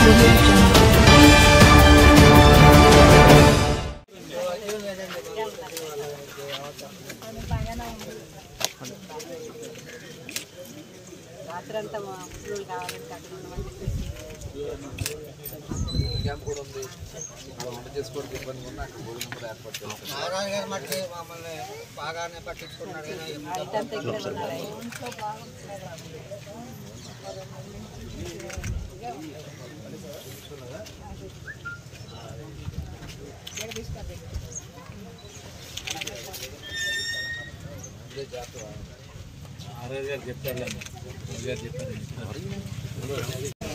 audio jungle. రాత్రంతా full కావాలంటే అక్కడ ఉండమని క్యాంప్ కూడా ఉంది. అక్కడ వంట చేసుకోవడానికి ఇబ్బంది ఉంది. అక్కడ భోజనం కూడా ఏర్పాటు చేస్తాం. నారాయణ గారు మట్టి మమ్మల్ని బాగానే పట్టించుకున్నారు.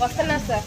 వస్తున్నా సార్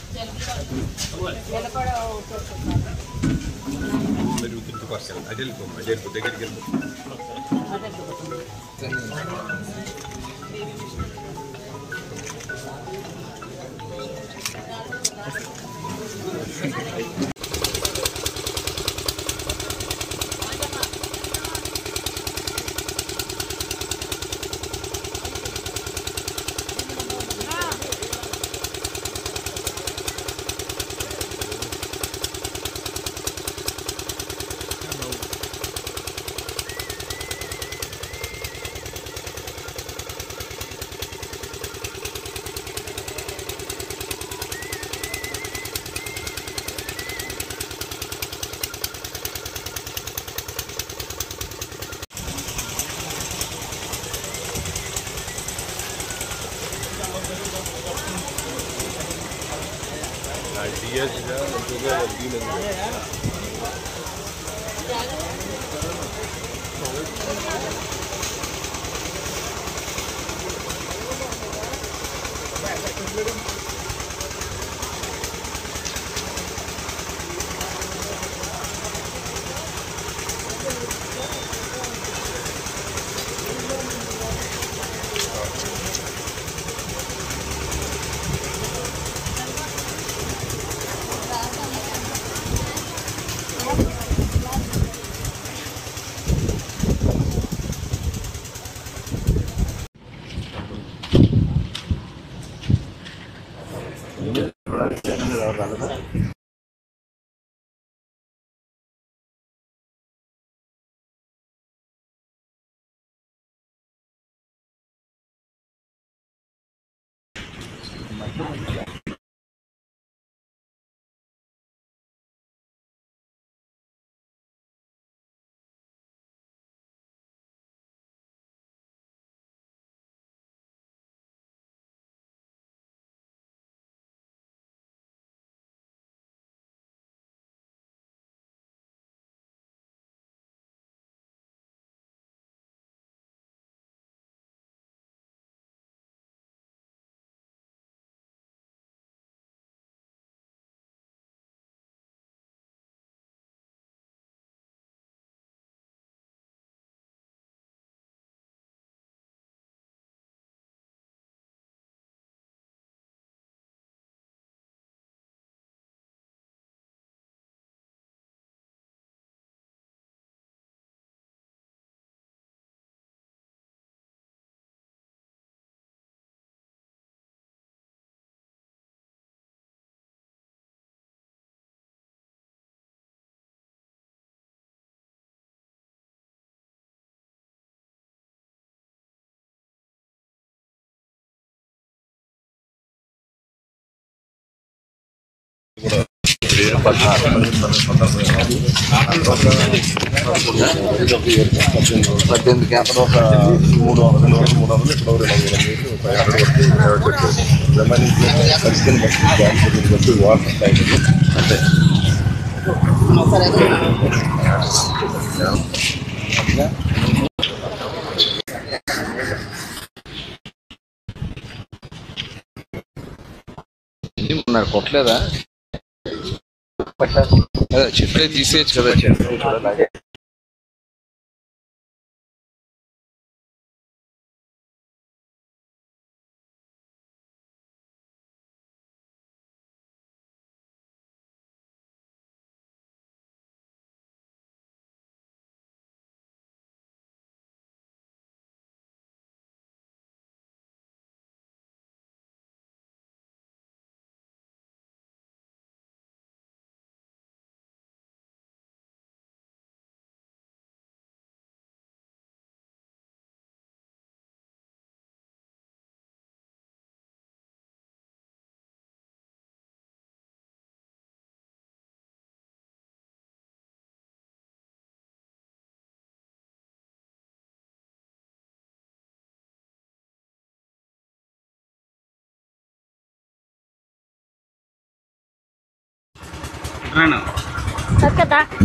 పద్దెనిమిది క్యాంపులు ఒక 300 ఇక్కడ 200 వాటర్ అంతే. కొట్టలేదా చెట్లే తీసేయచ్చు కదా చెట్లు.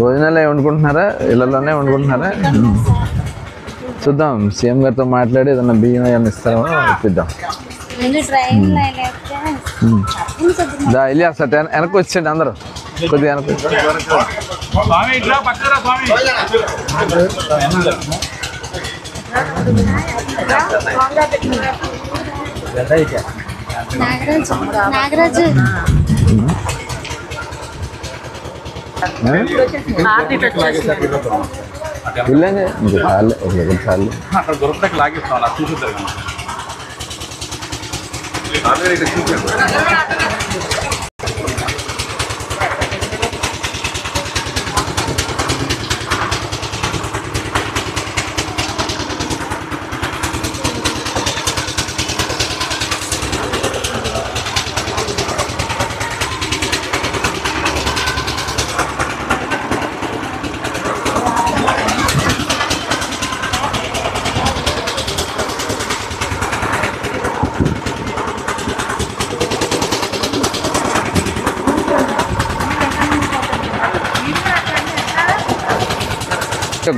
భోజనాలు వండుకుంటున్నారా? ఇళ్లలోనే వండుకుంటున్నారా? చూద్దాం, సీఎం గారితో మాట్లాడి ఏదన్నా బియ్యం ఏమైనా ఇస్తామో ఇప్పిద్దాం. వెళ్ళి అసలు వెనక్కి వచ్చేయండి అందరూ, కొద్దిగా వెనక్కి నాగరాజు వెళ్ళండి. ఇంకా చాలు, ఒక దగ్గర చాలు.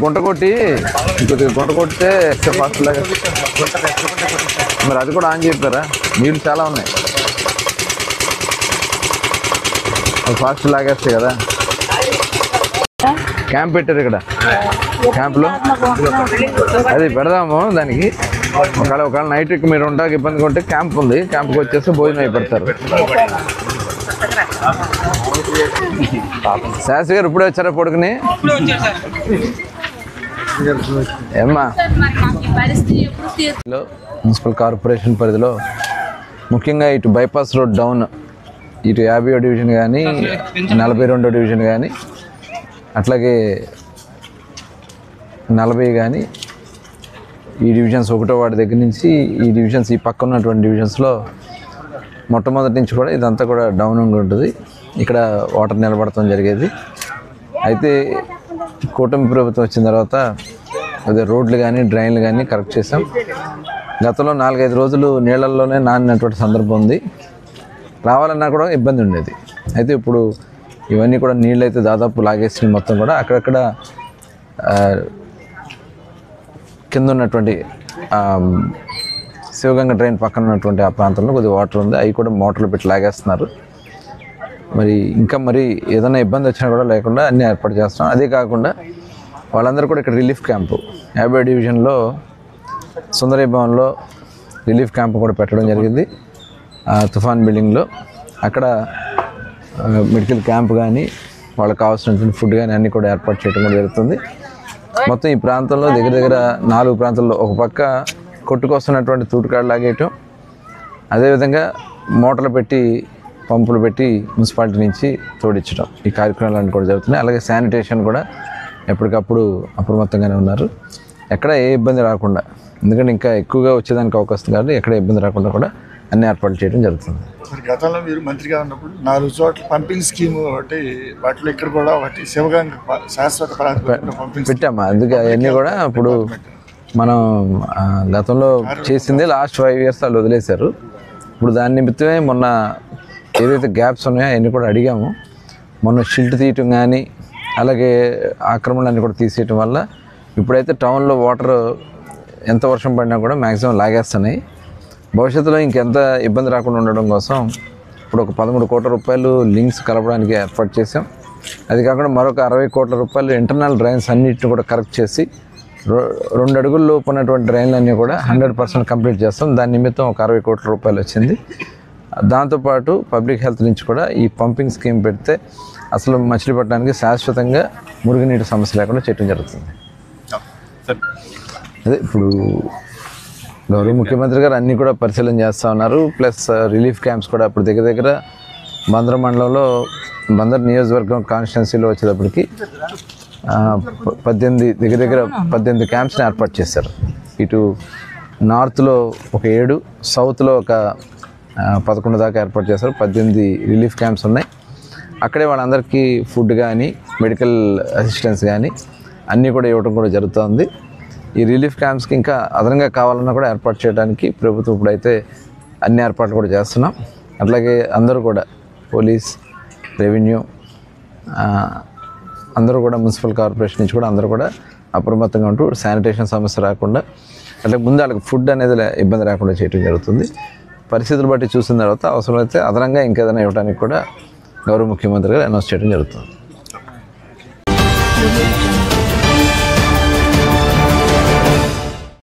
గుంట కొట్టి కొద్దిగా గుంట కొట్టితే ఎక్స్ట్రా ఫాస్ట్ లాగా. మరి అది కూడా ఆన్ చెప్పారా? నీళ్ళు చాలా ఉన్నాయి, ఫాస్ట్ లాగేస్తాయి కదా. క్యాంప్ పెట్టారు ఇక్కడ, క్యాంప్లో అది పెడదాము. దానికి ఒకవేళ నైట్కి మీరు ఉండడానికి ఇబ్బందిగా ఉంటే క్యాంప్ ఉంది, క్యాంప్కి వచ్చేసి భోజనం అయి పెడతారు. శాస్త్రి గారు ఇప్పుడే వచ్చారా పడుకుని? ఏమ్మా, మున్సిపల్ కార్పొరేషన్ పరిధిలో ముఖ్యంగా ఇటు బైపాస్ రోడ్ డౌన్, ఇటు 50వ డివిజన్ కానీ 42వ డివిజన్ కానీ అట్లాగే 40 కానీ ఈ డివిజన్స్ 1వ వార్డు దగ్గర నుంచి ఈ డివిజన్స్, ఈ పక్క ఉన్నటువంటి డివిజన్స్లో మొట్టమొదటి నుంచి కూడా ఇదంతా కూడా డౌన్ ఉంటుంది. ఇక్కడ వాటర్ నిలబడటం జరిగేది. అయితే కూటమి ప్రభుత్వం వచ్చిన తర్వాత అదే రోడ్లు కానీ డ్రైన్లు కానీ కరెక్ట్ చేసాం. గతంలో 4-5 రోజులు నీళ్ళల్లోనే నానినటువంటి సందర్భం ఉంది. రావాలన్నా కూడా ఇబ్బంది ఉండేది. అయితే ఇప్పుడు ఇవన్నీ కూడా నీళ్ళు అయితే దాదాపు లాగేసి మొత్తం కూడా అక్కడక్కడ కింద ఉన్నటువంటి శివగంగ డ్రైన్ పక్కన ఉన్నటువంటి ఆ ప్రాంతంలో కొద్దిగా వాటర్ ఉంది, అవి కూడా మోటార్లు పెట్టి లాగేస్తున్నారు. మరి ఇంకా మరి ఏదైనా ఇబ్బంది వచ్చినా కూడా లేకుండా అన్నీ ఏర్పాటు చేస్తున్నాం. అదే కాకుండా వాళ్ళందరూ కూడా ఇక్కడ రిలీఫ్ క్యాంపు 50వ డివిజన్లో సుందరయ్య భవన్లో రిలీఫ్ క్యాంపు కూడా పెట్టడం జరిగింది. తుఫాన్ బిల్డింగ్లో అక్కడ మెడికల్ క్యాంప్ కానీ వాళ్ళకి కావాల్సినటువంటి ఫుడ్ కానీ అన్నీ కూడా ఏర్పాటు చేయడం కూడా జరుగుతుంది. మొత్తం ఈ ప్రాంతంలో దగ్గర దగ్గర 4 ప్రాంతాల్లో ఒక పక్క కొట్టుకొస్తున్నటువంటి తూటుకాడు లాగేయటం, అదేవిధంగా మోటార్లు పెట్టి పంపులు పెట్టి మున్సిపాలిటీ నుంచి తోడించడం, ఈ కార్యక్రమాలన్నీ కూడా జరుగుతున్నాయి. అలాగే శానిటేషన్ కూడా ఎప్పటికప్పుడు అప్రమత్తంగానే ఉన్నారు. ఎక్కడ ఏ ఇబ్బంది రాకుండా, ఎందుకంటే ఇంకా ఎక్కువగా వచ్చేదానికి అవకాశం కాబట్టి ఎక్కడ ఇబ్బంది రాకుండా కూడా అన్ని ఏర్పాట్లు చేయడం జరుగుతుంది. గతంలో మీరు మంత్రిగా ఉన్నప్పుడు 4 చోట్ల పంపింగ్ స్కీము ఒకటి, వాటిలో ఇక్కడ కూడా ఒకటి శివగంగ శాశ్వత పెట్టామా. అందుకే అవన్నీ కూడా ఇప్పుడు మనం గతంలో చేసింది లాస్ట్ 5 years వాళ్ళు వదిలేశారు. ఇప్పుడు దాని నిమిత్తమే మొన్న ఏదైతే గ్యాప్స్ ఉన్నాయో అవన్నీ కూడా అడిగాము. మొన్న షిల్ట్ తీయటం కానీ అలాగే ఆక్రమణలన్నీ కూడా తీసేయటం వల్ల ఇప్పుడైతే టౌన్లో వాటర్ ఎంత వర్షం పడినా కూడా మ్యాక్సిమం లాగేస్తున్నాయి. భవిష్యత్తులో ఇంకెంత ఇబ్బంది రాకుండా ఉండడం కోసం ఇప్పుడు ఒక 13 కోట్ల రూపాయలు లింక్స్ కలపడానికి ఏర్పాటు చేసాం. అది కాకుండా మరొక 60 కోట్ల రూపాయలు ఇంటర్నల్ డ్రైన్స్ అన్నిటిని కూడా కరెక్ట్ చేసి 2 అడుగుల లోపు ఉన్నటువంటి డ్రైన్లన్నీ కూడా 100% కంప్లీట్ చేస్తాం. దాని నిమిత్తం ఒక 60 కోట్ల రూపాయలు వచ్చింది. దాంతోపాటు పబ్లిక్ హెల్త్ నుంచి కూడా ఈ పంపింగ్ స్కీమ్ పెడితే అసలు మచిలీపట్నానికి శాశ్వతంగా మురుగునీటి సమస్య లేకుండా చేయడం జరుగుతుంది. అదే ఇప్పుడు గౌరవ ముఖ్యమంత్రి గారు అన్నీ కూడా పరిశీలన చేస్తూ ఉన్నారు. ప్లస్ రిలీఫ్ క్యాంప్స్ కూడా ఇప్పుడు దగ్గర దగ్గర బందర్ మండలంలో బందర్ నియోజకవర్గం కాన్స్టిట్యున్సీలో వచ్చేటప్పటికి 18 క్యాంప్స్ని ఏర్పాటు చేశారు. ఇటు నార్త్లో ఒక 7, సౌత్లో ఒక 11 దాకా ఏర్పాటు చేశారు. 18 రిలీఫ్ క్యాంప్స్ ఉన్నాయి. అక్కడే వాళ్ళందరికీ ఫుడ్ కానీ మెడికల్ అసిస్టెన్స్ కానీ అన్నీ కూడా ఇవ్వడం కూడా జరుగుతుంది. ఈ రిలీఫ్ క్యాంప్స్కి ఇంకా అదనంగా కావాలన్నా కూడా ఏర్పాటు చేయడానికి ప్రభుత్వం ఇప్పుడైతే అన్ని ఏర్పాట్లు కూడా చేస్తున్నాం. అట్లాగే అందరూ కూడా పోలీస్, రెవెన్యూ, అందరూ కూడా మున్సిపల్ కార్పొరేషన్ నుంచి కూడా అందరూ కూడా అప్రమత్తంగా ఉంటూ శానిటేషన్ సమస్య రాకుండా అంటే ముందు వాళ్ళకి ఫుడ్ అనేది ఇబ్బంది రాకుండా చేయడం జరుగుతుంది. పరిస్థితులు బట్టి చూసిన తర్వాత అవసరమైతే అదనంగా ఇంకేదైనా ఇవ్వడానికి కూడా గౌరవ ముఖ్యమంత్రి గారు అనౌన్స్ చేయడం జరుగుతుంది.